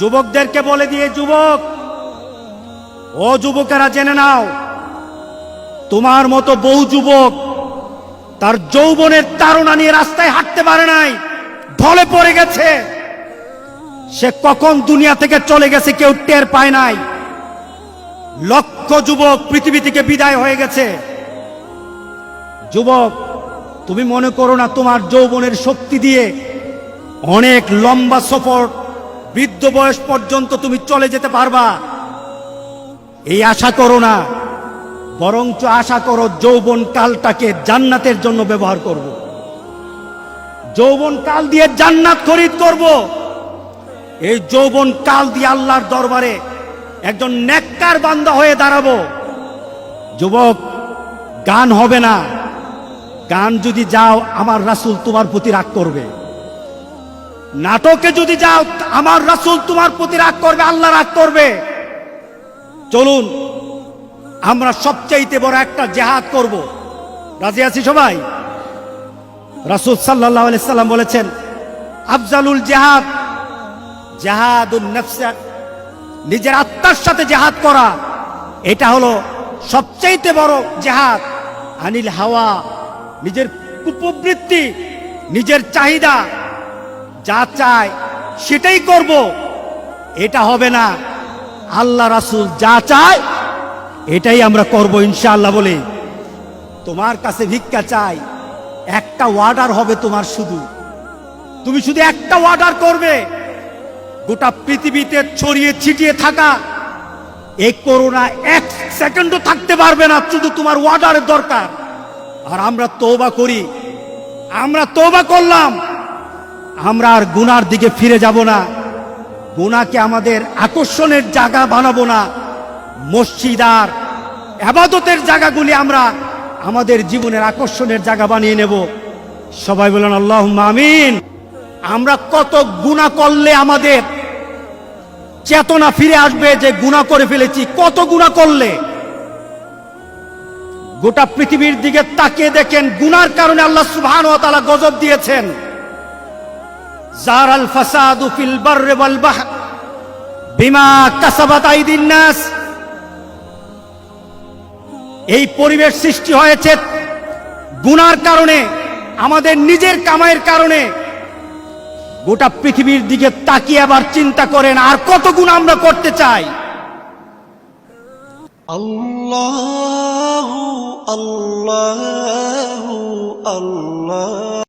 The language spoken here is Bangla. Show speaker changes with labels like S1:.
S1: যুবকদেরকে বলে দিয়ে, যুবক ও যুবকেরা জেনে নাও, তোমার মতো বহু যুবক তার যৌবনের তাড়না নিয়ে রাস্তায় হাঁটতে পারে নাই, ঢলে পড়ে গেছে। সে কখন দুনিয়া থেকে চলে গেছে কেউ টের পায় নাই। লক্ষ যুবক পৃথিবী থেকে বিদায় হয়ে গেছে। যুবক, তুমি মনে করো না তোমার যৌবনের শক্তি দিয়ে অনেক লম্বা সফর বৃদ্ধ বয়স পর্যন্ত তুমি চলে যেতে পারবা, এই আশা করো না। বরঞ্চ আশা করো যৌবন কালটাকে জান্নাতের জন্য ব্যবহার করব। যৌবন কাল দিয়ে জান্নাত খরিদ করব। এই যৌবন কাল দিয়ে আল্লাহর দরবারে একজন নেককার বান্দা হয়ে দাঁড়াবো। যুবক, গান হবে না। গান যদি যাও আমার রাসূল তোমার প্রতি রাগ করবে। নাটকে যদি যাও আমার রাসূল তোমার প্রতি রাগ করবে, আল্লাহ রাগ করবে। চলুন আমরা সবচাইতে বড় একটা জিহাদ করব। রাজি আছি সবাই? রাসূল সাল্লাল্লাহু আলাইহি সাল্লাম বলেছেন, আফজালুল জিহাদ জিহাদুন নফস, নিজের আত্মার সাথে জিহাদ করা, এটা হলো সবচাইতে বড় জিহাদ। আনিল হাওয়া, নিজের কুপ্রবৃত্তি, নিজের চাহিদা, যা চায় সেটাই করব, এটা হবে না। আল্লাহ রাসূল যা চায় এটাই আমরা করব ইনশাআল্লাহ। বলে তোমার কাছে ভিক্ষা চাই, একটা অর্ডার হবে তোমার, তুমি শুধু একটা অর্ডার করবে। গোটা পৃথিবীতে ছড়িয়ে ছিটিয়ে থাকা এই করোনা এক সেকেন্ডও থাকতে পারবে না, শুধু তোমার অর্ডারের দরকার। আর আমরা তওবা করি, আমরা তওবা করলাম, আমরা আর গুনার দিকে ফিরে যাব না। গুনাহকে আমাদের আকর্ষণের জায়গা বানাবো না। মসজিদ আর ইবাদতের জায়গাগুলি আমরা আমাদের জীবনের আকর্ষণের জায়গা বানিয়ে নেব। সবাই বলেন আল্লাহুম্মা আমিন। আমরা কত গুনাহ করলে আমাদের চেতনা ফিরে আসবে যে গুনাহ করে ফেলেছি? কত গুনাহ করলে? গোটা পৃথিবীর দিকে তাকিয়ে দেখেন, গুনার কারণে আল্লাহ সুবহানাহু ওয়া তাআলা গজব দিয়েছেন। জারাল ফাসাদু ফিল বাররি ওয়াল বাহর বিমা কাসাবাত আইদিন নাস। এই পরিবেশ সৃষ্টি হয়েছে গুনার কারণে, আমাদের নিজের কামাইয়ের কারণে। গোটা পৃথিবীর দিকে তাকিয়ে আবার চিন্তা করেন আর কত গুনাহ আমরা করতে চাই।
S2: আল্লাহু আল্লাহু আল্লাহ।